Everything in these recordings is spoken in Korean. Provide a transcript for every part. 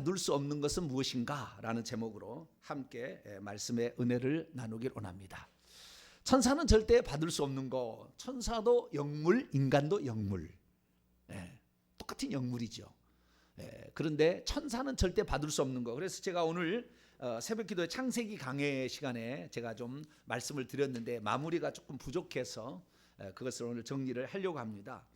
받을 수 없는 것은 무엇인가? 라는 제목으로 함께 말씀의 은혜를 나누길 원합니다. 천사는 절대 받을 수 없는 거. 천사도 영물, 인간도 영물. 똑같은 영물이죠. 그런데 천사는 절대 받을 수 없는 거. 그래서 제가 오늘 새벽기도의 창세기 강해 시간에 제가 좀 말씀을 드렸는데 마무리가 조금 부족해서 그것을 오늘 정리를 하려고 합니다.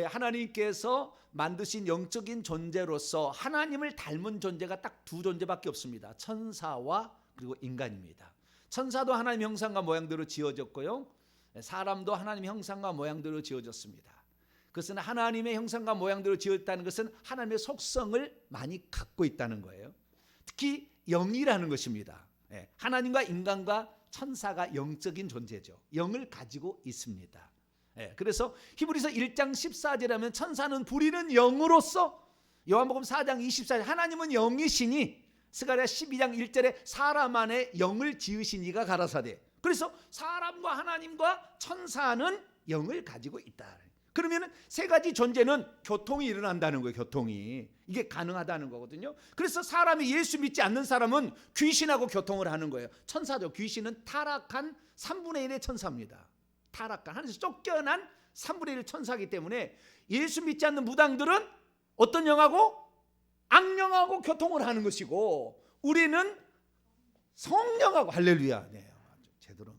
하나님께서 만드신 영적인 존재로서 하나님을 닮은 존재가 딱 두 존재밖에 없습니다. 천사와 그리고 인간입니다. 천사도 하나님 형상과 모양대로 지어졌고요, 사람도 하나님 형상과 모양대로 지어졌습니다. 그것은 하나님의 형상과 모양대로 지었다는 것은 하나님의 속성을 많이 갖고 있다는 거예요. 특히 영이라는 것입니다. 하나님과 인간과 천사가 영적인 존재죠. 영을 가지고 있습니다. 그래서 히브리서 1장 14절에 하면 천사는 부리는 영으로서, 요한복음 4장 24절 하나님은 영이시니, 스가랴 12장 1절에 사람 안에 영을 지으시니가 가라사대. 그래서 사람과 하나님과 천사는 영을 가지고 있다. 그러면 세 가지 존재는 교통이 일어난다는 거예요. 교통이 이게 가능하다는 거거든요. 그래서 사람이 예수 믿지 않는 사람은 귀신하고 교통을 하는 거예요. 천사도, 귀신은 타락한 3분의 1의 천사입니다. 타락한, 하늘에서 쫓겨난 3분의 1 천사이기 때문에 예수 믿지 않는 무당들은 어떤 영하고? 악령하고 교통을 하는 것이고, 우리는 성령하고, 할렐루야. 네, 제대로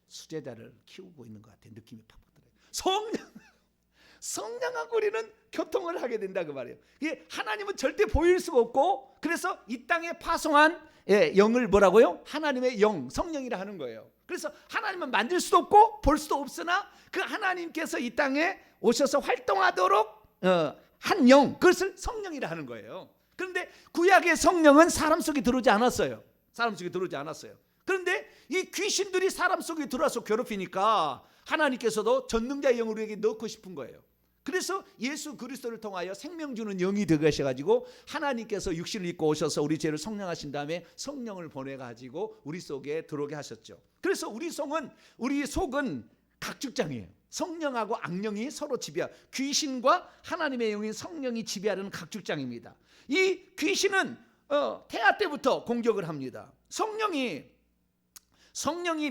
수제자를 키우고 있는 것 같아요. 느낌이 팍 들어요. 성령하고 우리는 교통을 하게 된다 그 말이에요. 이게 하나님은 절대 보일 수가 없고, 그래서 이 땅에 파송한 영을 뭐라고요? 하나님의 영, 성령이라 하는 거예요. 그래서 하나님은 만질 수도 없고 볼 수도 없으나 그 하나님께서 이 땅에 오셔서 활동하도록 한 영, 그것을 성령이라 하는 거예요. 그런데 구약의 성령은 사람 속에 들어오지 않았어요. 사람 속에 들어오지 않았어요. 그런데 이 귀신들이 사람 속에 들어와서 괴롭히니까 하나님께서도 전능자의 영을 우리에게 넣고 싶은 거예요. 그래서 예수 그리스도를 통하여 생명 주는 영이 되셔가지고 하나님께서 육신을 입고 오셔서 우리 죄를 성령하신 다음에 성령을 보내가지고 우리 속에 들어오게 하셨죠. 그래서 우리 속은 각축장이에요. 성령하고 악령이 서로 지배하고, 귀신과 하나님의 영인 성령이 지배하는 각축장입니다. 이 귀신은 태아 때부터 공격을 합니다. 성령이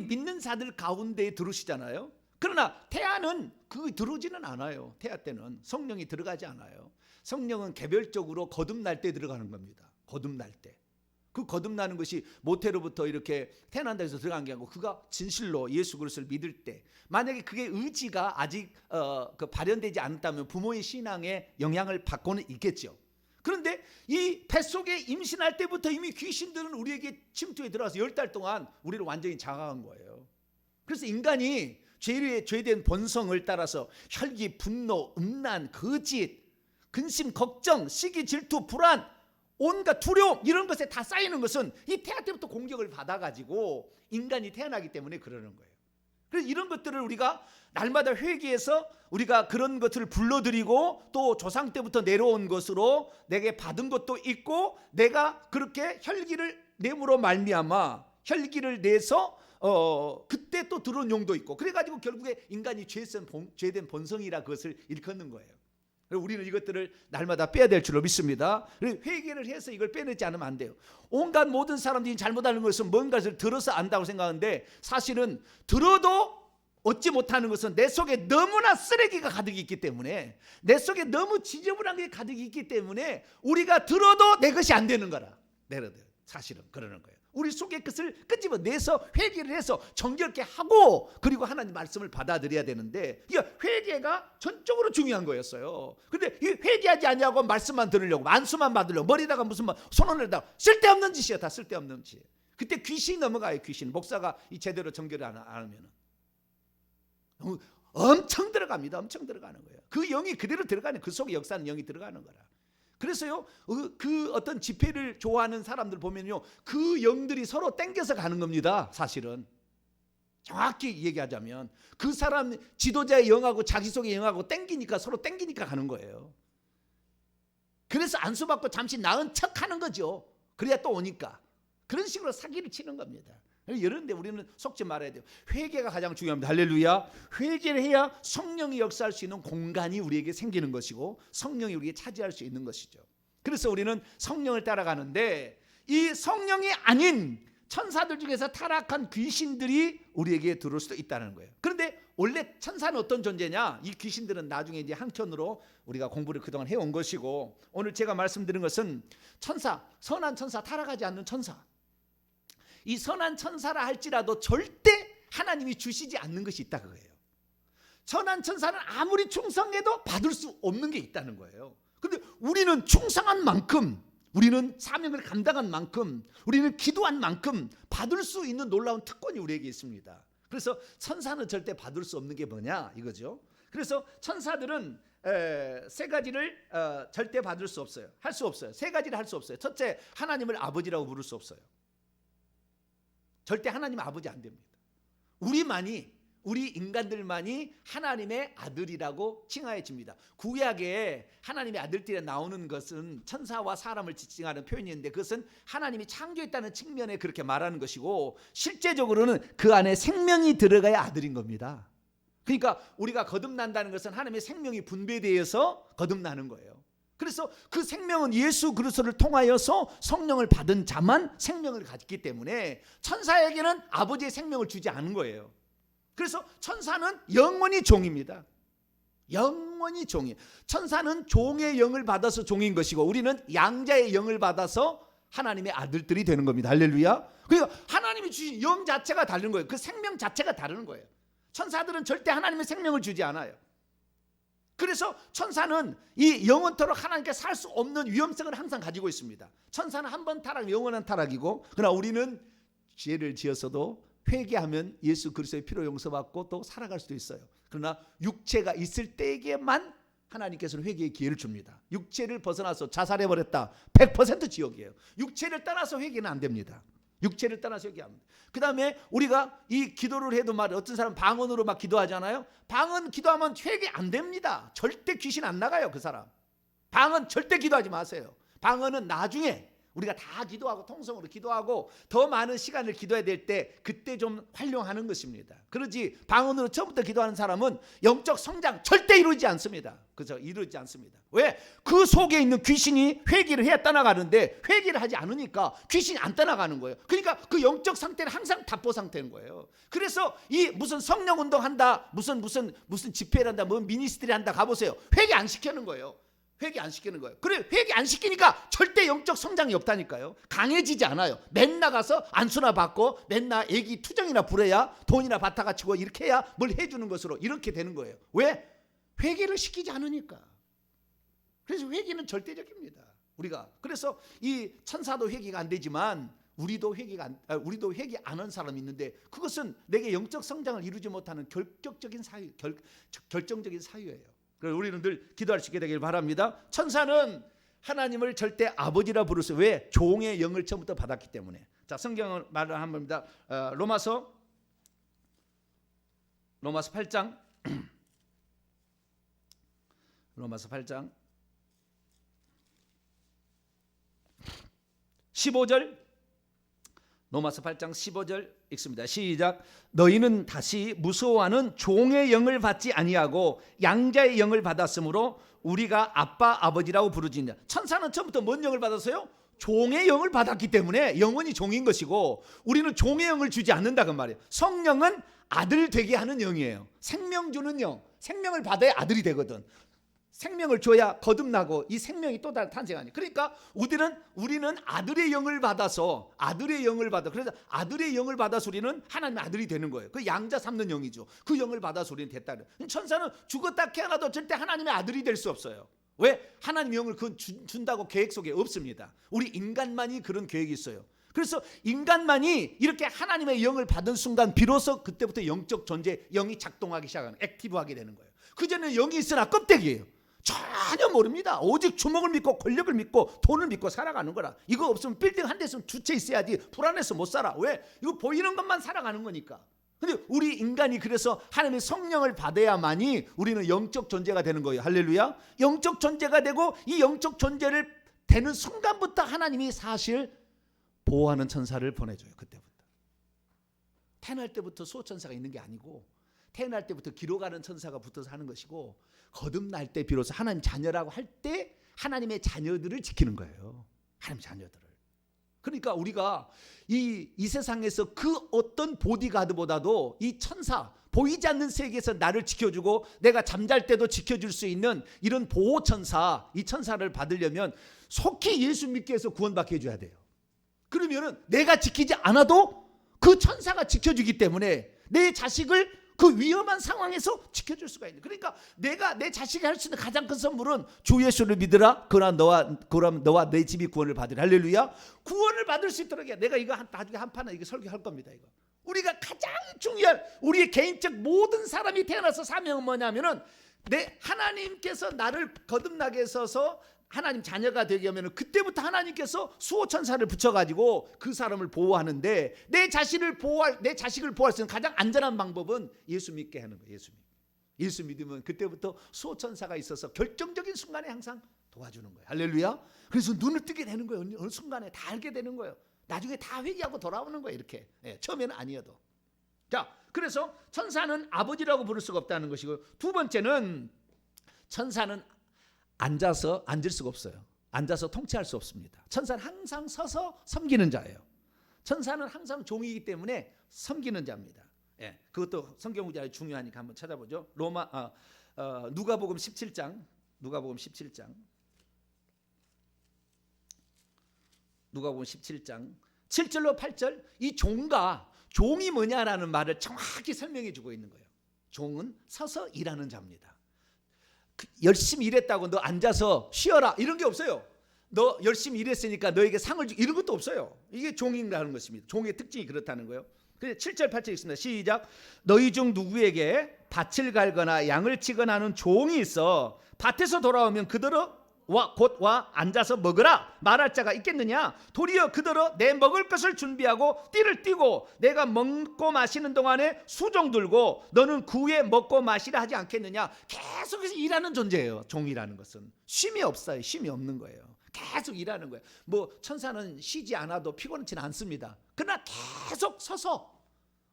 믿는 자들 가운데에 들어오시잖아요. 그러나 태아는 들어오지는 않아요. 태아 때는 성령이 들어가지 않아요. 성령은 개별적으로 거듭날 때 들어가는 겁니다. 거듭날 때. 그 거듭나는 것이 모태로부터 이렇게 태어난다 해서 들어간 게 아니고, 그가 진실로 예수 그리스도를 믿을 때, 만약에 그게 의지가 아직 발현되지 않았다면 부모의 신앙에 영향을 받고는 있겠죠. 그런데 이 뱃속에 임신할 때부터 이미 귀신들은 우리에게 침투해 들어와서 10달 동안 우리를 완전히 장악한 거예요. 그래서 인간이 죄된 본성을 따라서 혈기, 분노, 음란, 거짓, 근심, 걱정, 시기, 질투, 불안, 온갖 두려움, 이런 것에 다 쌓이는 것은 이 태아 때부터 공격을 받아가지고 인간이 태어나기 때문에 그러는 거예요. 그래서 이런 것들을 우리가 날마다 회개해서 우리가 그런 것을 불러들이고, 또 조상 때부터 내려온 것으로 내게 받은 것도 있고, 내가 그렇게 혈기를 내므로 말미암아 혈기를 내서 그때 또 들어온 용도 있고, 그래가지고 결국에 인간이 죄된 본성이라 그것을 일컫는 거예요. 우리는 이것들을 날마다 빼야 될 줄로 믿습니다. 회개를 해서 이걸 빼내지 않으면 안 돼요. 온갖 모든 사람들이 잘못하는 것은 뭔가를 들어서 안다고 생각하는데, 사실은 들어도 얻지 못하는 것은 내 속에 너무나 쓰레기가 가득 있기 때문에, 내 속에 너무 지저분한 게 가득 있기 때문에 우리가 들어도 내 것이 안 되는 거라. 사실은 그러는 거예요. 우리 속의 것을 끄집어내서 회개를 해서 정결케 하고, 그리고 하나님 말씀을 받아들여야 되는데, 이 회개가 전적으로 중요한 거였어요. 근데 이 회개하지 않냐고 말씀만 들으려고, 안수만 받으려고, 머리다가 무슨 손원에다가, 쓸데없는 짓이야. 다 쓸데없는 짓. 그때 귀신이 넘어가요. 귀신. 목사가 이 제대로 정결을 안 하면 엄청 들어갑니다. 엄청 들어가는 거예요. 그 영이 그대로 들어가는, 그 속에 역사는 영이 들어가는 거라. 그래서요, 그 어떤 집회를 좋아하는 사람들 보면요, 그 영들이 서로 땡겨서 가는 겁니다. 사실은 정확히 얘기하자면 그 사람 지도자의 영하고 자기 속의 영하고 땡기니까, 서로 땡기니까 가는 거예요. 그래서 안수받고 잠시 나은 척하는 거죠. 그래야 또 오니까. 그런 식으로 사기를 치는 겁니다. 이런데 우리는 속지 말아야 돼요. 회개가 가장 중요합니다. 할렐루야. 회개를 해야 성령이 역사할 수 있는 공간이 우리에게 생기는 것이고, 성령이 우리에게 차지할 수 있는 것이죠. 그래서 우리는 성령을 따라가는데 이 성령이 아닌 천사들 중에서 타락한 귀신들이 우리에게 들어올 수도 있다는 거예요. 그런데 원래 천사는 어떤 존재냐? 이 귀신들은 나중에 이제 한켠으로 우리가 공부를 그동안 해온 것이고, 오늘 제가 말씀드린 것은 천사, 선한 천사, 타락하지 않는 천사. 이 선한 천사라 할지라도 절대 하나님이 주시지 않는 것이 있다 그거예요. 선한 천사는 아무리 충성해도 받을 수 없는 게 있다는 거예요. 그런데 우리는 충성한 만큼, 우리는 사명을 감당한 만큼, 우리는 기도한 만큼 받을 수 있는 놀라운 특권이 우리에게 있습니다. 그래서 천사는 절대 받을 수 없는 게 뭐냐 이거죠. 그래서 천사들은 세 가지를 절대 받을 수 없어요. 할 수 없어요. 세 가지를 할 수 없어요. 첫째, 하나님을 아버지라고 부를 수 없어요. 절대 하나님 아버지 안 됩니다. 우리 인간들만이 하나님의 아들이라고 칭하여집니다. 구약에 하나님의 아들들이 나오는 것은 천사와 사람을 지칭하는 표현인데, 그것은 하나님이 창조했다는 측면에 그렇게 말하는 것이고, 실제적으로는 그 안에 생명이 들어가야 아들인 겁니다. 그러니까 우리가 거듭난다는 것은 하나님의 생명이 분배되어서 거듭나는 거예요. 그래서 그 생명은 예수 그리스도를 통하여서 성령을 받은 자만 생명을 가졌기 때문에 천사에게는 아버지의 생명을 주지 않은 거예요. 그래서 천사는 영원히 종입니다. 영원히 종이. 천사는 종의 영을 받아서 종인 것이고, 우리는 양자의 영을 받아서 하나님의 아들들이 되는 겁니다. 할렐루야. 그러니까 하나님이 주신 영 자체가 다른 거예요. 그 생명 자체가 다른 거예요. 천사들은 절대 하나님의 생명을 주지 않아요. 그래서 천사는 이 영원토록 하나님께 살 수 없는 위험성을 항상 가지고 있습니다. 천사는 한 번 타락, 영원한 타락이고, 그러나 우리는 죄를 지어서도 회개하면 예수 그리스도의 피로 용서받고 또 살아갈 수도 있어요. 그러나 육체가 있을 때에게만 하나님께서는 회개의 기회를 줍니다. 육체를 벗어나서 자살해버렸다, 100% 지옥이에요. 육체를 떠나서 회개는 안 됩니다. 육체를 떠나서 회개합니다. 그 다음에 우리가 이 기도를 해도 말이에요. 어떤 사람 방언으로 막 기도하잖아요. 방언 기도하면 회개 안 됩니다. 절대 귀신 안 나가요. 그 사람 방언 절대 기도하지 마세요. 방언은 나중에 우리가 다 기도하고 통성으로 기도하고 더 많은 시간을 기도해야 될 때 그때 좀 활용하는 것입니다. 그러지 방언으로 처음부터 기도하는 사람은 영적 성장 절대 이루지 않습니다. 그죠? 이루지 않습니다. 왜? 그 속에 있는 귀신이 회개를 해야 떠나가는데 회개를 하지 않으니까 귀신이 안 떠나가는 거예요. 그러니까 그 영적 상태는 항상 답보 상태인 거예요. 그래서 이 무슨 성령 운동한다, 무슨 집회를 한다, 뭐 미니스트리 한다 가보세요. 회개 안 시키는 거예요. 회개 안 시키는 거예요. 그래, 회개 안 시키니까 절대 영적 성장이 없다니까요. 강해지지 않아요. 맨날 가서 안수나 받고 맨날 애기 투정이나 부려야 돈이나 받아가지고 이렇게 해야 뭘 해주는 것으로 이렇게 되는 거예요. 왜? 회개를 시키지 않으니까. 그래서 회개는 절대적입니다. 우리가 그래서 이 천사도 회개가 안 되지만 우리도 회개 안 한 사람이 있는데, 그것은 내게 영적 성장을 이루지 못하는 결정적인 사유예요. 그래서 우리는 늘 기도할 수 있게 되길 바랍니다. 천사는 하나님을 절대 아버지라 부를 수, 왜? 종의 영을 처음부터 받았기 때문에. 자, 성경을 말을 한 겁니다. 로마서 8장 로마서 8장 15절, 로마서 8장 15절 읽습니다. 시작. 너희는 다시 무서워하는 종의 영을 받지 아니하고 양자의 영을 받았으므로 우리가 아빠 아버지라고 부르짖는다. 천사는 처음부터 뭔 영을 받았어요? 종의 영을 받았기 때문에 영원히 종인 것이고, 우리는 종의 영을 주지 않는다 그 말이에요. 성령은 아들 되게 하는 영이에요. 생명 주는 영. 생명을 받아야 아들이 되거든. 생명을 줘야 거듭나고 이 생명이 또 탄생하니. 그러니까 우리는 아들의 영을 받아서 그래서 아들의 영을 받아서 우리는 하나님의 아들이 되는 거예요. 그 양자 삼는 영이죠. 그 영을 받아서 우리는 됐다. 천사는 죽었다 깨어나도 절대 하나님의 아들이 될 수 없어요. 왜? 하나님의 영을 준다고 계획 속에 없습니다. 우리 인간만이 그런 계획이 있어요. 그래서 인간만이 이렇게 하나님의 영을 받은 순간 비로소 그때부터 영적 존재, 영이 작동하기 시작하는, 액티브하게 되는 거예요. 그전에는 영이 있으나 껍데기예요. 전혀 모릅니다. 오직 주먹을 믿고 권력을 믿고 돈을 믿고 살아가는 거라. 이거 없으면 빌딩 한 대 있으면 두 채 있어야지. 불안해서 못 살아. 왜? 이거 보이는 것만 살아가는 거니까. 근데 우리 인간이 그래서 하나님의 성령을 받아야만이 우리는 영적 존재가 되는 거예요. 할렐루야. 영적 존재가 되고, 이 영적 존재를 되는 순간부터 하나님이 사실 보호하는 천사를 보내줘요. 그때부터. 태어날 때부터 수호천사가 있는 게 아니고, 태어날 때부터 기록하는 천사가 붙어서 하는 것이고, 거듭날 때 비로소 하나님 자녀라고 할 때 하나님의 자녀들을 지키는 거예요. 하나님의 자녀들을. 그러니까 우리가 이 세상에서 그 어떤 보디가드보다도 이 천사, 보이지 않는 세계에서 나를 지켜주고 내가 잠잘 때도 지켜줄 수 있는 이런 보호천사, 이 천사를 받으려면 속히 예수 믿게 해서 구원받게 해줘야 돼요. 그러면은 내가 지키지 않아도 그 천사가 지켜주기 때문에 내 자식을 그 위험한 상황에서 지켜줄 수가 있는. 그러니까 내가 내 자식이 할 수 있는 가장 큰 선물은 주 예수를 믿으라. 그럼 너와 내 집이 구원을 받으라. 할렐루야. 구원을 받을 수 있도록 해. 내가 이거 나중에 한 판은 이거 설교할 겁니다. 이거 우리가 가장 중요한 우리의 개인적 모든 사람이 태어나서 사명은 뭐냐면은 내 하나님께서 나를 거듭나게 해서 하나님 자녀가 되게 하면 그때부터 하나님께서 수호천사를 붙여가지고 그 사람을 보호하는데 내 자식을 보호할 수 있는 가장 안전한 방법은 예수 믿게 하는 거예요. 예수 믿으면 그때부터 수호천사가 있어서 결정적인 순간에 항상 도와주는 거예요. 할렐루야. 그래서 눈을 뜨게 되는 거예요. 어느 순간에 다 알게 되는 거예요. 나중에 다 회개하고 돌아오는 거예요. 이렇게. 처음에는 아니어도. 자, 그래서 천사는 아버지라고 부를 수가 없다는 것이고, 두 번째는 천사는 앉을 수가 없어요. 앉아서 통치할 수 없습니다. 천사는 항상 서서 섬기는 자예요. 천사는 항상 종이기 때문에 섬기는 자입니다. 그것도 성경 구절이 중요하니까 한번 찾아보죠. 누가복음 17장 7절로 8절, 이 종이 뭐냐라는 말을 정확히 설명해 주고 있는 거예요. 종은 서서 일하는 자입니다. 열심히 일했다고 너 앉아서 쉬어라 이런 게 없어요. 너 열심히 일했으니까 너에게 상을 주고 이런 것도 없어요. 이게 종이라는 것입니다. 종의 특징이 그렇다는 거예요. 7절 8절 있습니다. 시작. 너희 중 누구에게 밭을 갈거나 양을 치거나 하는 종이 있어 밭에서 돌아오면 그대로 곧 앉아서 먹으라 말할 자가 있겠느냐? 도리어 그대로 내 먹을 것을 준비하고 띠를 띠고 내가 먹고 마시는 동안에 수종 들고 너는 그 후에 먹고 마시라 하지 않겠느냐? 계속해서 일하는 존재예요. 종이라는 것은 쉼이 없어요. 쉼이 없는 거예요. 계속 일하는 거예요. 뭐 천사는 쉬지 않아도 피곤하지는 않습니다. 그러나 계속 서서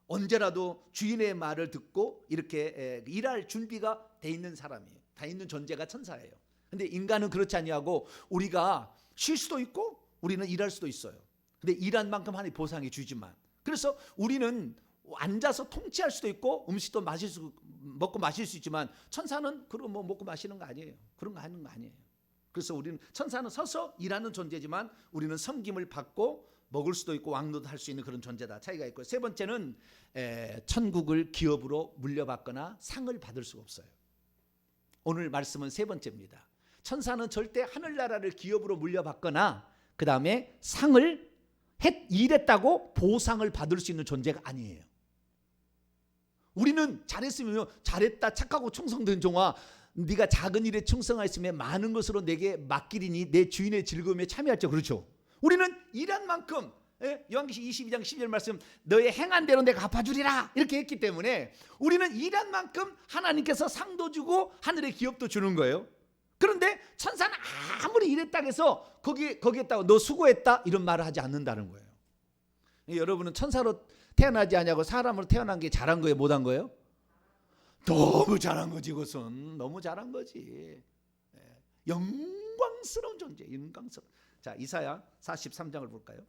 언제라도 주인의 말을 듣고 이렇게 일할 준비가 돼 있는 사람이에요. 다 있는 존재가 천사예요. 근데 인간은 그렇지 아니하고 우리가 쉴 수도 있고 우리는 일할 수도 있어요. 근데 일한 만큼 하나님 보상해 주지만, 그래서 우리는 앉아서 통치할 수도 있고 음식도 먹고 마실 수 있지만 천사는 그런 뭐 먹고 마시는 거 아니에요. 그런 거 하는 거 아니에요. 그래서 우리는 천사는 서서 일하는 존재지만 우리는 섬김을 받고 먹을 수도 있고 왕노도 할 수 있는 그런 존재다. 차이가 있고, 세 번째는 천국을 기업으로 물려받거나 상을 받을 수가 없어요. 오늘 말씀은 세 번째입니다. 천사는 절대 하늘나라를 기업으로 물려받거나 그 다음에 상을 일했다고 보상을 받을 수 있는 존재가 아니에요. 우리는 잘했으면 잘했다 착하고 충성된 종아 네가 작은 일에 충성하였으면 많은 것으로 내게 맡기리니 내 주인의 즐거움에 참여할죠. 그렇죠. 우리는 일한 만큼 요한계시록 22장 12절 말씀 너의 행한 대로 내가 갚아주리라 이렇게 했기 때문에 우리는 일한 만큼 하나님께서 상도 주고 하늘의 기업도 주는 거예요. 그런데 천사는 아무리 일했다고 해서 거기에다가 너 수고했다 이런 말을 하지 않는다는 거예요. 여러분은 천사로 태어나지 않냐고 사람으로 태어난 게 잘한 거예요? 못한 거예요? 너무 잘한 거지. 그것은 너무 잘한 거지. 영광스러운 존재, 영광스러운. 자, 이사야 43장을 볼까요?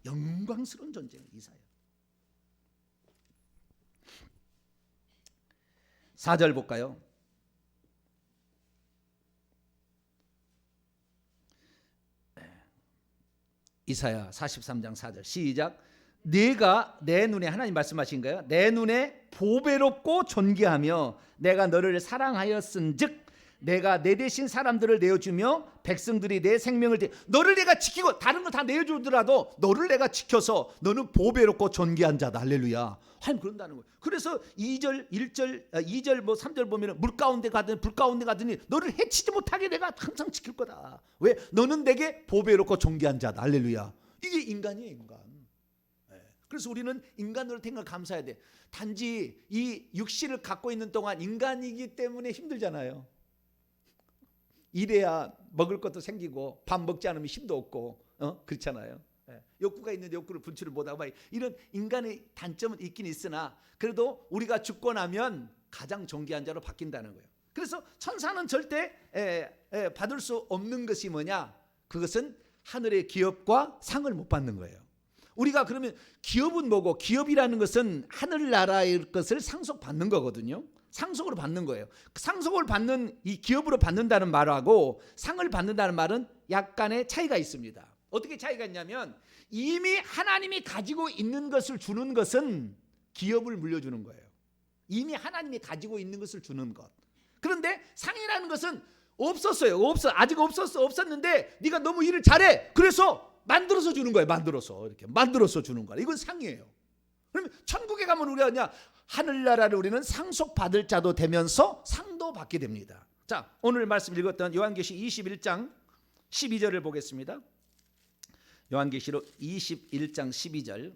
영광스러운 존재 이사야. 4절 볼까요? 이사야 43장 4절 시작. 네가 내 눈에, 하나님 말씀하신 거예요. 내 눈에 보배롭고 존귀하며 내가 너를 사랑하였은즉 내가 내 대신 사람들을 내어주며 백성들이 내 생명을 너를 내가 지키고 다른 거 다 내어주더라도 너를 내가 지켜서 너는 보배롭고 존귀한 자다. 할렐루야. 하나님 그런다는 거예요. 그래서 2절 2절 3절 보면 물 가운데 가든 불 가운데 가든지 너를 해치지 못하게 내가 항상 지킬 거다. 왜? 너는 내게 보배롭고 존귀한 자다. 할렐루야. 이게 인간이에요, 인간. 그래서 우리는 인간으로 태어나 감사해야 돼. 단지 이 육신을 갖고 있는 동안 인간이기 때문에 힘들잖아요. 이래야 먹을 것도 생기고 밥 먹지 않으면 힘도 없고 그렇잖아요. 욕구가 있는데 욕구를 분출을 못하고 이런 인간의 단점은 있긴 있으나 그래도 우리가 죽고 나면 가장 존귀한 자로 바뀐다는 거예요. 그래서 천사는 절대 받을 수 없는 것이 뭐냐? 그것은 하늘의 기업과 상을 못 받는 거예요. 우리가 그러면 기업은 뭐고? 기업이라는 것은 하늘나라의 것을 상속받는 거거든요. 상속으로 받는 거예요. 상속을 받는, 이 기업으로 받는다는 말하고 상을 받는다는 말은 약간의 차이가 있습니다. 어떻게 차이가 있냐면, 이미 하나님이 가지고 있는 것을 주는 것은 기업을 물려주는 거예요. 이미 하나님이 가지고 있는 것을 주는 것. 그런데 상이라는 것은 없었어요. 아직 없었는데 네가 너무 일을 잘해. 그래서 만들어서 주는 거예요. 이렇게 만들어서 주는 거야. 이건 상이에요. 그러면 천국에 가면 우리가 그냥 하늘나라를 우리는 상속받을 자도 되면서 상도 받게 됩니다. 자, 오늘 말씀 읽었던 요한계시 21장 12절을 보겠습니다. 요한계시록 21장 12절.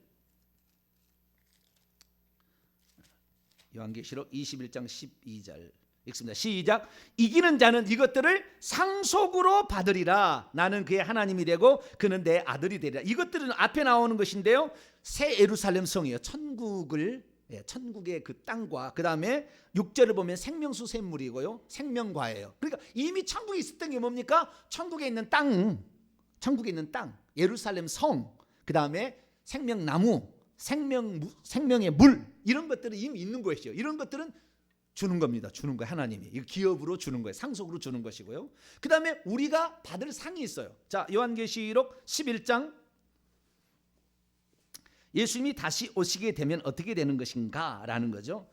요한계시록 21장 12절 읽습니다. 시작. 이기는 자는 이것들을 상속으로 받으리라. 나는 그의 하나님이 되고 그는 내 아들이 되리라. 이것들은 앞에 나오는 것인데요, 새 예루살렘 성이에요. 천국의 그 땅과, 그 다음에 6절을 보면 생명수 샘물이고요, 생명과예요. 그러니까 이미 천국에 있었던 게 뭡니까? 천국에 있는 땅, 예루살렘 성, 그 다음에 생명나무, 생명의 물, 이런 것들은 이미 있는 것이죠. 이런 것들은 주는 겁니다. 주는 거예요. 하나님이 이거 기업으로 주는 거예요. 상속으로 주는 것이고요. 그 다음에 우리가 받을 상이 있어요. 자, 요한계시록 11장, 예수님이 다시 오시게 되면 어떻게 되는 것인가 라는 거죠.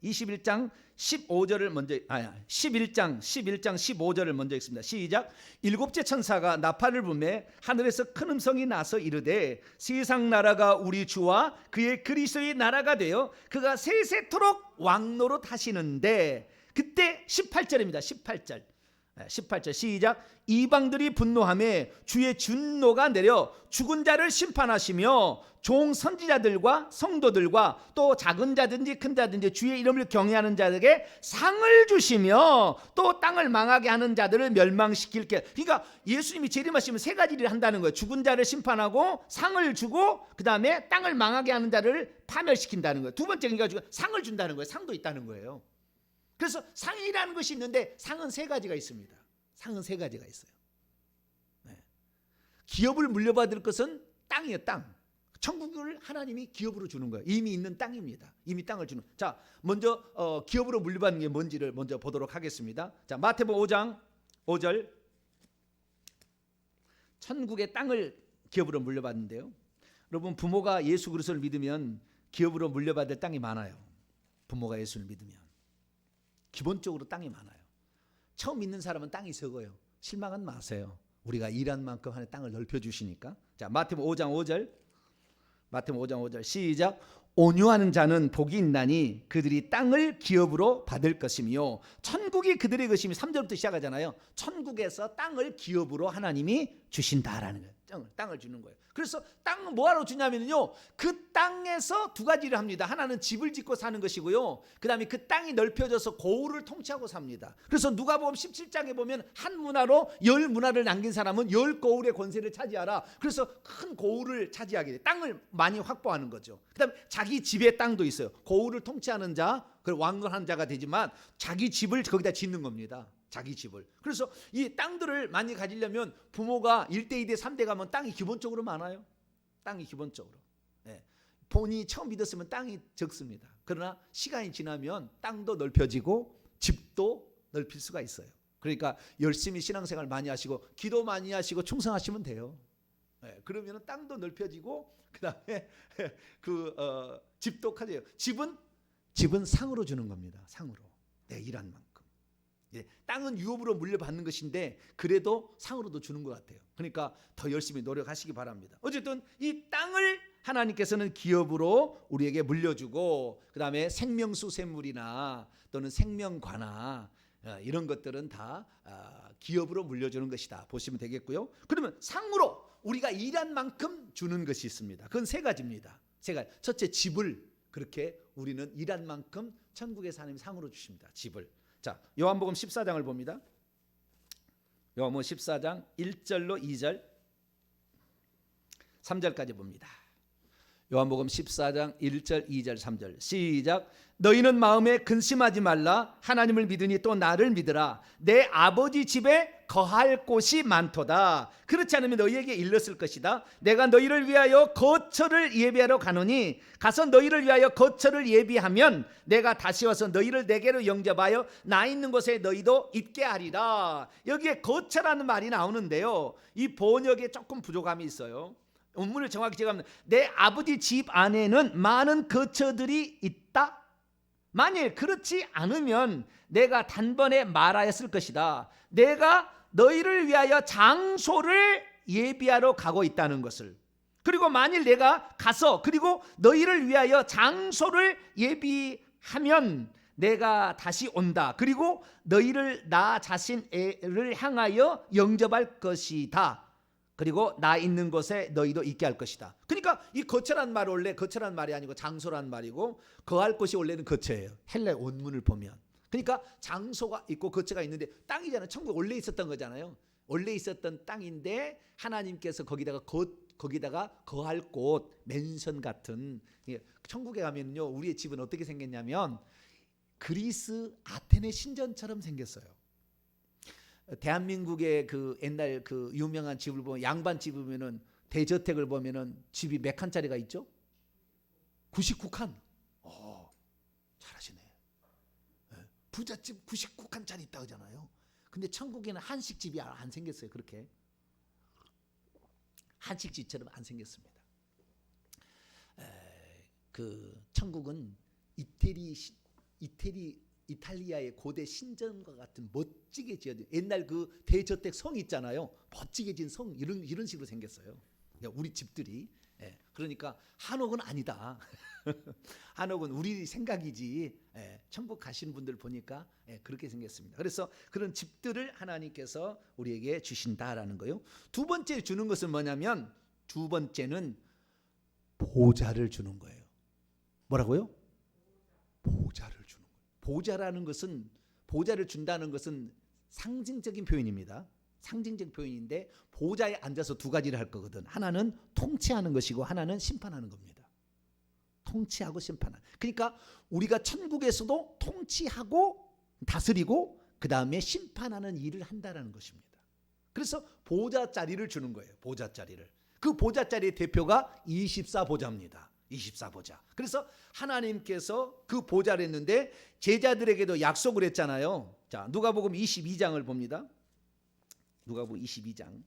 21장 15절을 먼저 11장 15절을 먼저 읽습니다. 시작. 일곱째 천사가 나팔을 불매 하늘에서 큰 음성이 나서 이르되 세상 나라가 우리 주와 그의 그리스도의 나라가 되어 그가 세세토록 왕노릇 하시는데, 그때 18절입니다. 18절 시작. 이방들이 분노하며 주의 진노가 내려 죽은 자를 심판하시며 종 선지자들과 성도들과 또 작은 자든지 큰 자든지 주의 이름을 경외하는 자들에게 상을 주시며 또 땅을 망하게 하는 자들을 멸망시킬 게. 그러니까 예수님이 재림하시면 세 가지를 한다는 거예요. 죽은 자를 심판하고 상을 주고 그 다음에 땅을 망하게 하는 자를 파멸시킨다는 거예요. 두 번째는 가지고 상을 준다는 거예요. 상도 있다는 거예요. 그래서 상이라는 것이 있는데 상은 세 가지가 있습니다. 상은 세 가지가 있어요. 기업을 물려받을 것은 땅이에요. 땅. 천국을 하나님이 기업으로 주는 거예요. 이미 있는 땅입니다. 이미 땅을 주는. 자, 먼저 기업으로 물려받는 게 뭔지를 먼저 보도록 하겠습니다. 자, 마태복음 5장 5절. 천국의 땅을 기업으로 물려받는데요. 여러분, 부모가 예수 그리스도를 믿으면 기업으로 물려받을 땅이 많아요. 부모가 예수를 믿으면 기본적으로 땅이 많아요. 처음 믿는 사람은 땅이 적어요. 실망은 마세요. 우리가 일한 만큼 하나님 땅을 넓혀주시니까. 자, 마태복음 5장 5절 시작. 온유하는 자는 복이 있나니 그들이 땅을 기업으로 받을 것이며 천국이 그들의 것이며. 3절부터 시작하잖아요. 천국에서 땅을 기업으로 하나님이 주신다라는 거예요. 땅을 주는 거예요. 그래서 땅은 뭐하러 주냐면요, 그 땅에서 두 가지를 합니다. 하나는 집을 짓고 사는 것이고요, 그 다음에 그 땅이 넓혀져서 고을을 통치하고 삽니다. 그래서 누가복음 17장에 보면 한 문화로 10문화를 남긴 사람은 10고을의 권세를 차지하라. 그래서 큰 고을을 차지하게 돼. 땅을 많이 확보하는 거죠. 그 다음에 자기 집의 땅도 있어요. 고을을 통치하는 자, 그 왕건한 자가 되지만 자기 집을 거기다 짓는 겁니다. 자기 집을. 그래서 이 땅들을 많이 가지려면 부모가 1대 2대 3대 가면 땅이 기본적으로 많아요. 땅이 기본적으로. 본인이 처음 믿었으면 땅이 적습니다. 그러나 시간이 지나면 땅도 넓혀지고 집도 넓힐 수가 있어요. 그러니까 열심히 신앙생활 많이 하시고 기도 많이 하시고 충성하시면 돼요. 그러면 땅도 넓혀지고 그다음에 집도 커져요. 집은 상으로 주는 겁니다. 상으로. 내 일한 만큼. 땅은 유업으로 물려받는 것인데 그래도 상으로도 주는 것 같아요. 그러니까 더 열심히 노력하시기 바랍니다. 어쨌든 이 땅을 하나님께서는 기업으로 우리에게 물려주고, 그 다음에 생명수 샘물이나 또는 생명과나 이런 것들은 다 기업으로 물려주는 것이다 보시면 되겠고요. 그러면 상으로 우리가 일한 만큼 주는 것이 있습니다. 그건 세 가지입니다. 세 가지. 첫째, 집을 그렇게 우리는 일한 만큼 천국에서 하나님이 상으로 주십니다. 집을. 자, 요한복음 14장을 봅니다. 요한복음 14장 1절로 2절 3절까지 봅니다. 요한복음 14장 1절 2절 3절 시작. 너희는 마음에 근심하지 말라. 하나님을 믿으니 또 나를 믿으라. 내 아버지 집에 거할 곳이 많도다. 그렇지 않으면 너희에게 일렀을 것이다. 내가 너희를 위하여 거처를 예비하러 가노니 가서 너희를 위하여 거처를 예비하면 내가 다시 와서 너희를 내게로 영접하여 나 있는 곳에 너희도 있게 하리라. 여기에 거처라는 말이 나오는데요, 이 번역에 조금 부족함이 있어요. 원문을 정확히 제가 내 아버지 집 안에는 많은 거처들이 있다. 만일 그렇지 않으면 내가 단번에 말하였을 것이다. 내가 너희를 위하여 장소를 예비하러 가고 있다는 것을. 그리고 만일 내가 가서 그리고 너희를 위하여 장소를 예비하면 내가 다시 온다. 그리고 너희를 나 자신을 향하여 영접할 것이다. 그리고 나 있는 곳에 너희도 있게 할 것이다. 그러니까 이 거처란 말 원래 거처란 말이 아니고 장소란 말이고 거할 곳이 원래는 거처예요. 헬라 원문을 보면. 그러니까 장소가 있고 거처가 있는데 땅이잖아요. 천국 원래 있었던 거잖아요. 원래 있었던 땅인데 하나님께서 거기다가 거할 곳, 맨션 같은. 천국에 가면요, 우리의 집은 어떻게 생겼냐면 그리스 아테네 신전처럼 생겼어요. 대한민국의 그 옛날 그 유명한 집을 보면 양반 집을 보면은 대저택을 보면은 집이 몇 칸짜리가 있죠? 99칸. 잘하시네. 부잣집 99칸짜리 있다 그러잖아요. 근데 천국에는 한식집이 안 생겼어요. 그렇게 한식집처럼 안 생겼습니다. 그 천국은 이탈리아의 고대 신전과 같은 멋지게 지어진 옛날 그 대저택 성 있잖아요. 멋지게 지은 성 이런 식으로 생겼어요. 우리 집들이. 그러니까 한옥은 아니다. 한옥은 우리 생각이지. 천국 가시는 분들 보니까 그렇게 생겼습니다. 그래서 그런 집들을 하나님께서 우리에게 주신다라는 거예요. 두 번째 주는 것은 뭐냐면 두 번째는 보좌를 주는 거예요. 뭐라고요? 보좌를 주는 거예요. 보좌라는 것은 보좌를 준다는 것은 상징적인 표현입니다. 상징적 표현인데 보좌에 앉아서 두 가지를 할 거거든. 하나는 통치하는 것이고 하나는 심판하는 겁니다. 통치하고 심판하는. 그러니까 우리가 천국에서도 통치하고 다스리고 그 다음에 심판하는 일을 한다는 것입니다. 그래서 보좌 자리를 주는 거예요. 보좌 자리를. 그 보좌 자리의 대표가 24보좌입니다. 24보좌. 그래서 하나님께서 그 보좌를 했는데 제자들에게도 약속을 했잖아요. 자, 누가복음 22장을 봅니다. 누가복음 22장.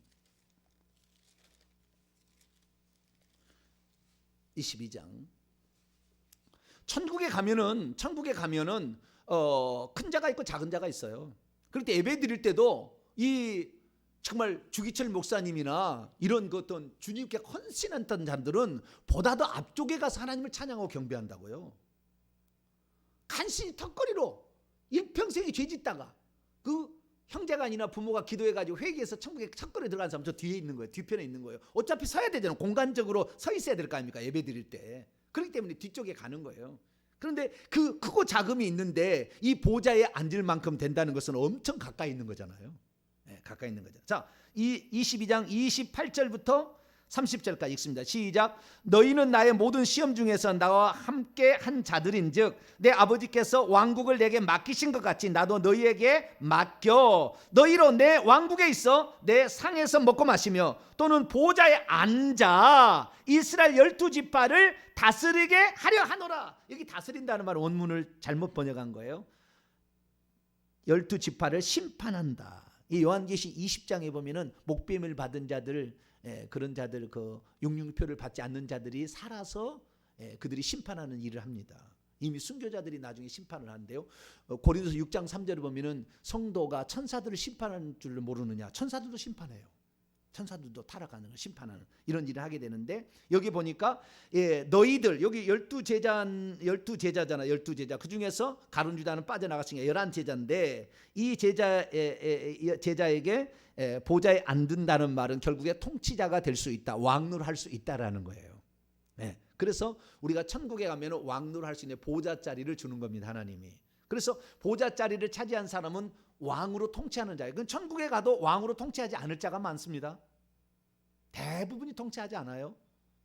22장. 천국에 가면은 큰 자가 있고 작은 자가 있어요. 그럴 때 예배 드릴 때도 이 정말 주기철 목사님이나 이런 그 어떤 주님께 헌신했던 자들은 보다 더 앞쪽에 가서 하나님을 찬양하고 경배한다고요. 간신히 턱걸이로 일평생이 죄짓다가 그 형제가 아니나 부모가 기도해가지고 회개해서 천국에 턱걸이 들어간 사람 저 뒤에 있는 거예요. 뒤편에 있는 거예요. 어차피 서야 되잖아요. 공간적으로 서 있어야 될 거 아닙니까? 예배 드릴 때. 그렇기 때문에 뒤쪽에 가는 거예요. 그런데 그 크고 작음이 있는데 이 보좌에 앉을 만큼 된다는 것은 엄청 가까이 있는 거잖아요. 가까이 있는 거죠. 자, 22장 28절부터 30절까지 읽습니다. 시작. 너희는 나의 모든 시험 중에서 나와 함께 한 자들인즉 내 아버지께서 왕국을 내게 맡기신 것 같이 나도 너희에게 맡겨 너희로 내 왕국에 있어 내 상에서 먹고 마시며 또는 보좌에 앉아 이스라엘 12지파를 다스리게 하려 하노라. 여기 다스린다는 말 원문을 잘못 번역한 거예요. 12지파를 심판한다. 이 요한계시 20장에 보면은 목배임을 받은 자들, 그런 자들, 그 육륜표를 받지 않는 자들이 살아서 그들이 심판하는 일을 합니다. 이미 순교자들이 나중에 심판을 하는데요. 고린도서 6장 3절을 보면은 성도가 천사들을 심판하는 줄 모르느냐? 천사들도 심판해요. 천사들도 타락하는 걸 심판하는 이런 일을 하게 되는데 여기 보니까 너희들 여기 12제자잖아. 12제자. 그중에서 가룟 유다는 빠져나갔으니까 11제자인데 이 제자에게 보좌에 앉는다는 말은 결국에 통치자가 될 수 있다. 왕노를 할 수 있다라는 거예요. 그래서 우리가 천국에 가면 왕노를 할 수 있는 보좌 자리를 주는 겁니다. 하나님이. 그래서 보좌 자리를 차지한 사람은 왕으로 통치하는 자예요. 그건 천국에 가도 왕으로 통치하지 않을 자가 많습니다. 대부분이 통치하지 않아요.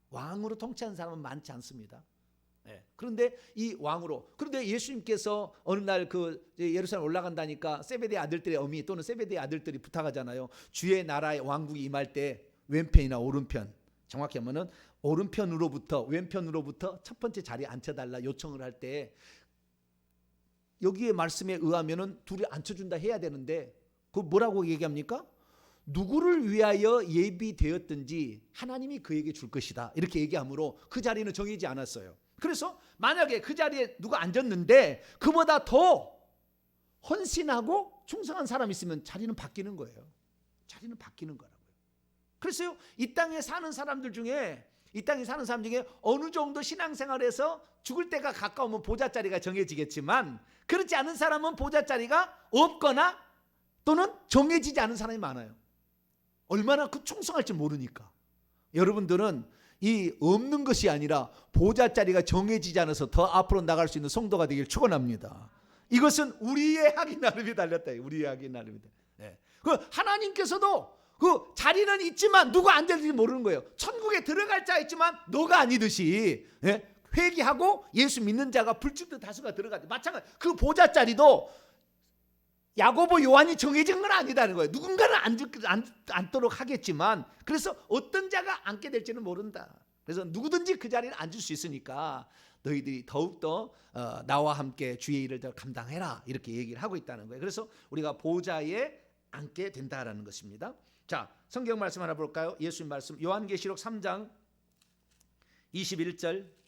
왕으로 통치하는 사람은 많지 않습니다. 예. 그런데 이 왕으로, 그런데 예수님께서 어느 날 그 예루살렘 올라간다니까 세베대 아들들의 어미 또는 세베대 아들들이 부탁하잖아요. 주의 나라의 왕국이 임할 때 왼편이나 오른편, 정확히 하면은 오른편으로부터 왼편으로부터 첫 번째 자리에 앉혀달라 요청을 할 때 여기에 말씀에 의하면은 둘이 앉혀준다 해야 되는데 그 뭐라고 얘기합니까? 누구를 위하여 예비되었든지 하나님이 그에게 줄 것이다 이렇게 얘기하므로 그 자리는 정해지지 않았어요. 그래서 만약에 그 자리에 누가 앉았는데 그보다 더 헌신하고 충성한 사람이 있으면 자리는 바뀌는 거예요. 자리는 바뀌는 거라고요. 그래서 이 땅에 사는 사람들 중에 어느 정도 신앙생활에서 죽을 때가 가까우면 보좌 자리가 정해지겠지만 그렇지 않은 사람은 보좌 자리가 없거나 또는 정해지지 않은 사람이 많아요. 얼마나 그 충성할지 모르니까. 여러분들은 이 없는 것이 아니라 보좌 자리가 정해지지 않아서 더 앞으로 나갈 수 있는 성도가 되길 축원합니다. 이것은 우리의 하기 나름이 달렸다. 우리의 하기 나름이다. 네. 그 하나님께서도 그 자리는 있지만 누가 앉을지 모르는 거예요. 천국에 들어갈 자 있지만 너가 아니듯이 회개하고 예수 믿는 자가 불출두 다수가 들어가지. 마찬가지. 그 보좌 자리도 야고보 요한이 정해진 건 아니다는 거예요. 누군가는 앉도록 하겠지만 그래서 어떤 자가 앉게 될지는 모른다. 그래서 누구든지 그 자리에 앉을 수 있으니까 너희들이 더욱더 나와 함께 주의 일을 더 감당해라 이렇게 얘기를 하고 있다는 거예요. 그래서 우리가 보좌에 앉게 된다라는 것입니다. 자, 성경 말씀 하나 볼까요? 예수님 말씀 요한계시록 3장 21절.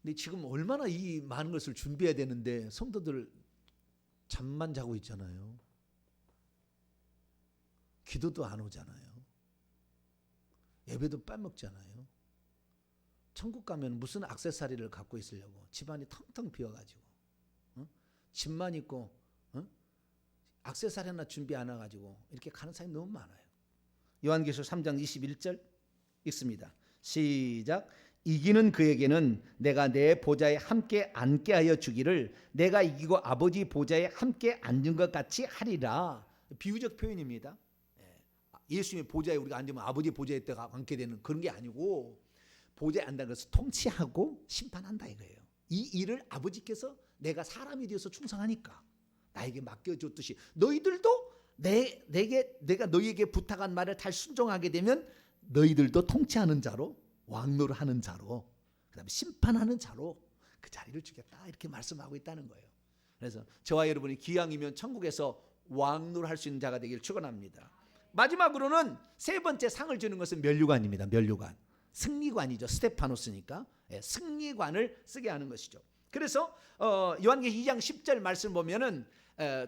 근데 지금 얼마나 이 많은 것을 준비해야 되는데 성도들 잠만 자고 있잖아요. 기도도 안 오잖아요. 예배도 빼먹잖아요. 천국 가면 무슨 액세서리를 갖고 있으려고 집안이 텅텅 비어가지고 집만 있고 액세서리 하나 준비 안 해가지고 이렇게 가는 사람이 너무 많아요. 요한계시록 3장 21절 읽습니다. 시작. 이기는 그에게는 내가 내 보좌에 함께 앉게 하여 주기를 내가 이기고 아버지 보좌에 함께 앉은 것 같이 하리라. 비유적 표현입니다. 예수님의 보좌에 우리가 앉으면 아버지 보좌에 앉게 되는 그런 게 아니고 보좌에 앉는 것을 통치하고 심판한다 이거예요. 이 일을 아버지께서 내가 사람이 되어서 충성하니까 나에게 맡겨줬듯이 너희들도 내가 너희에게 부탁한 말을 잘 순종하게 되면 너희들도 통치하는 자로 왕노를 하는 자로 그다음에 심판하는 자로 그 자리를 주겠다 이렇게 말씀하고 있다는 거예요. 그래서 저와 여러분이 기왕이면 천국에서 왕노를 할 수 있는 자가 되기를 축원합니다. 마지막으로는 세 번째 상을 주는 것은 면류관입니다. 면류관. 승리관이죠. 스테파노스니까 승리관을 쓰게 하는 것이죠. 그래서 요한계시록 2장 10절 말씀 보면은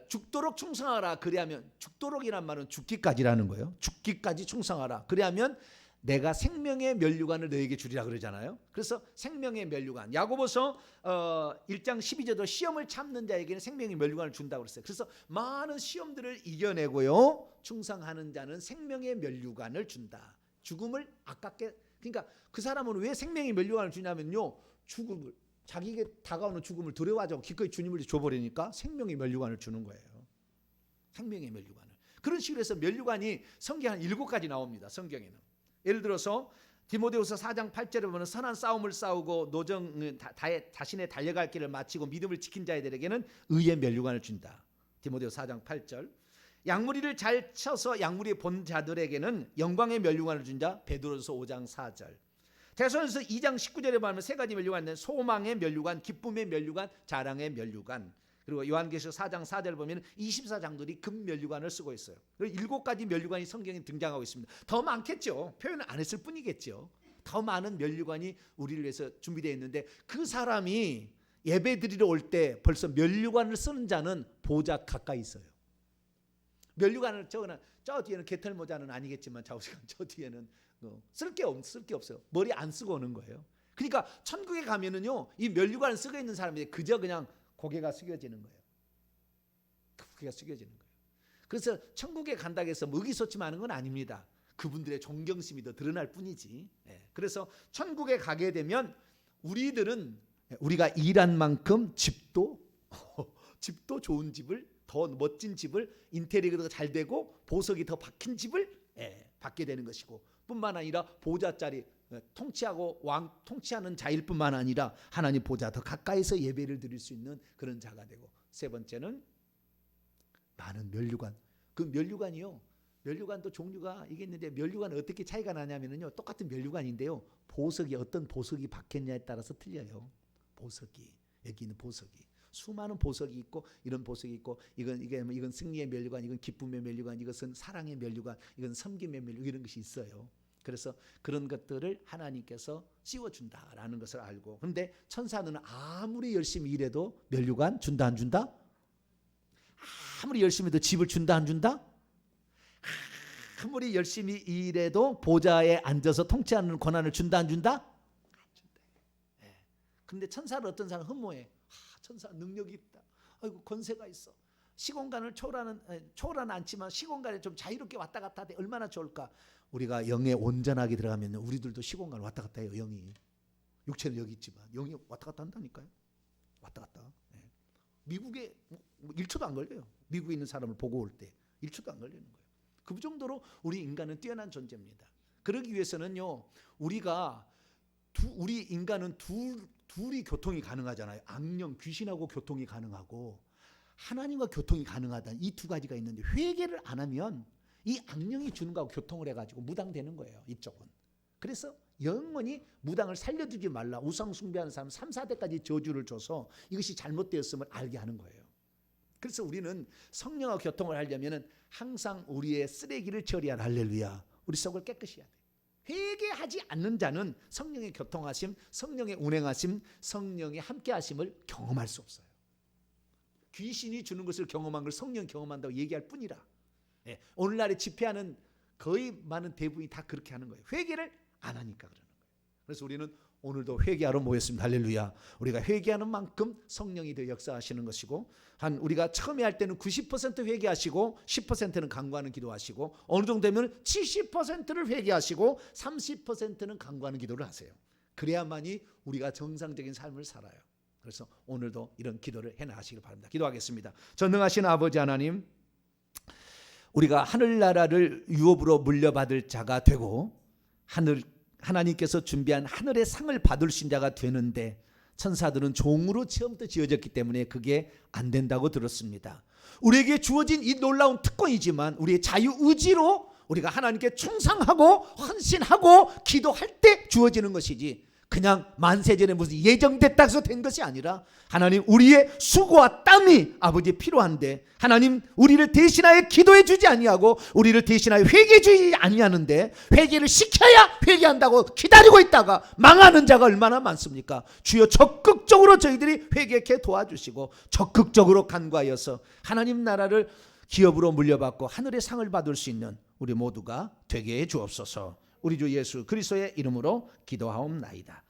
죽도록 충성하라 그리하면 죽도록이란 말은 죽기까지라는 거예요. 죽기까지 충성하라 그리하면 내가 생명의 면류관을 너에게 주리라 그러잖아요. 그래서 생명의 면류관. 야고보서 1장 12절도 시험을 참는 자에게는 생명의 면류관을 준다고 그랬어요. 그래서 많은 시험들을 이겨내고요. 충성하는 자는 생명의 면류관을 준다. 죽음을 아깝게 그러니까 그 사람은 왜 생명의 면류관을 주냐면요. 죽음을 자기에게 다가오는 죽음을 두려워하지 기꺼이 주님을 줘버리니까 생명의 면류관을 주는 거예요. 생명의 면류관을. 그런 식으로 해서 면류관이 성경 한 7가지 나옵니다. 성경에는. 예를 들어서 디모데후서 4장 8절에 보면 선한 싸움을 싸우고 자신의 달려갈 길을 마치고 믿음을 지킨 자들에게는 의의 면류관을 준다. 디모데후서 4장 8절. 양무리를 잘 쳐서 양무리 본 자들에게는 영광의 면류관을 준 자. 베드로서 5장 4절. 대선에서 2장 19절에 보면 세 가지 면류관 있는데 소망의 면류관, 기쁨의 면류관, 자랑의 면류관. 그리고 요한계시록 4장 4절 보면 24장들이 금 면류관을 쓰고 있어요. 그리고 7가지 면류관이 성경에 등장하고 있습니다. 더 많겠죠. 표현을 안 했을 뿐이겠죠. 더 많은 면류관이 우리를 위해서 준비되어 있는데 그 사람이 예배 드리러 올 때 벌써 면류관을 쓰는 자는 보좌 가까이 있어요. 면류관을 저 뒤에는 개털 모자는 아니겠지만 저 뒤에는 쓸 게 없어요. 머리 안 쓰고 오는 거예요. 그러니까 천국에 가면은요 이 면류관을 쓰고 있는 사람이 그저 그냥 고개가 숙여지는 거예요. 고개가 숙여지는 거예요. 그래서 천국에 간다고 해서 의기소침하는 건 아닙니다. 그분들의 존경심이 더 드러날 뿐이지. 그래서 천국에 가게 되면 우리가 일한 만큼 집도 좋은 집을 더 멋진 집을, 인테리어가 잘 되고 보석이 더 박힌 집을 받게 되는 것이고, 뿐만 아니라 보좌자리, 통치하고 왕 통치하는 자일 뿐만 아니라 하나님 보좌 더 가까이서 예배를 드릴 수 있는 그런 자가 되고, 세 번째는 많은 면류관. 그 면류관이요, 면류관도 종류가 이게 있는데, 면류관은 어떻게 차이가 나냐면요, 똑같은 면류관인데요, 보석이 어떤 보석이 박혔냐에 따라서 틀려요. 보석이, 여기 있는 보석이 수많은 보석이 있고, 이런 보석이 있고, 이건 승리의 면류관, 이건 기쁨의 면류관, 이것은 사랑의 면류관, 이건 섬김의 면류관, 이런 것이 있어요. 그래서 그런 것들을 하나님께서 씌워준다라는 것을 알고, 그런데 천사는 아무리 열심히 일해도 면류관 준다 안 준다? 아무리 열심히 해도 집을 준다 안 준다? 아무리 열심히 일해도 보좌에 앉아서 통치하는 권한을 준다 안 준다? 안 준다. 근데 천사를 어떤 사람은 흠모해. 천사 능력이 있다. 아이고 권세가 있어. 시공간을 초월하는 않지만 시공간에 좀 자유롭게 왔다 갔다 하되 얼마나 좋을까. 우리가 영에 온전하게 들어가면 우리들도 시공간을 왔다 갔다 해요. 영이. 육체는 여기 있지만 영이 왔다 갔다 한다니까요. 왔다 갔다. 미국에 1초도 안 걸려요. 미국에 있는 사람을 보고 올 때 1초도 안 걸리는 거예요. 그 정도로 우리 인간은 뛰어난 존재입니다. 그러기 위해서는요, 우리 인간은 둘이 교통이 가능하잖아요. 악령, 귀신하고 교통이 가능하고 하나님과 교통이 가능하다는 이 두 가지가 있는데, 회개를 안 하면 이 악령이 주는 거하고 교통을 해가지고 무당되는 거예요. 이쪽은. 그래서 영원히 무당을 살려두지 말라. 우상 숭배하는 사람 3, 4대까지 저주를 줘서 이것이 잘못되었음을 알게 하는 거예요. 그래서 우리는 성령과 교통을 하려면 항상 우리의 쓰레기를 처리할, 할렐루야, 우리 속을 깨끗이 해야 돼. 회개하지 않는 자는 성령의 교통하심, 성령의 운행하심, 성령의 함께하심을 경험할 수 없어요. 귀신이 주는 것을 경험한 걸 성령 경험한다고 얘기할 뿐이라. 오늘날에 집회하는 거의 많은 대부분이 다 그렇게 하는 거예요. 회개를 안 하니까 그러는 거예요. 그래서 우리는 오늘도 회개하러 모였습니다. 할렐루야. 우리가 회개하는 만큼 성령이 더 역사하시는 것이고, 우리가 처음에 할 때는 90% 회개하시고 10%는 간구하는 기도하시고, 어느 정도 되면 70%를 회개하시고 30%는 간구하는 기도를 하세요. 그래야만이 우리가 정상적인 삶을 살아요. 그래서 오늘도 이런 기도를 해나가시길 바랍니다. 기도하겠습니다. 전능하신 아버지 하나님, 우리가 하늘나라를 유업으로 물려받을 자가 되고 하나님께서 준비한 하늘의 상을 받을 수 있는 자가 되는데, 천사들은 종으로 처음부터 지어졌기 때문에 그게 안 된다고 들었습니다. 우리에게 주어진 이 놀라운 특권이지만 우리의 자유의지로 우리가 하나님께 충성하고 헌신하고 기도할 때 주어지는 것이지, 그냥 만세전에 무슨 예정됐다 해서 된 것이 아니라, 하나님 우리의 수고와 땀이 아버지 필요한데, 하나님 우리를 대신하여 기도해 주지 아니하고 우리를 대신하여 회개해 주지 아니하는데, 회개를 시켜야 회개한다고 기다리고 있다가 망하는 자가 얼마나 많습니까? 주여 적극적으로 저희들이 회개케 도와주시고 적극적으로 간구하여서 하나님 나라를 기업으로 물려받고 하늘의 상을 받을 수 있는 우리 모두가 되게 해 주옵소서. 우리 주 예수 그리스도의 이름으로 기도하옵나이다.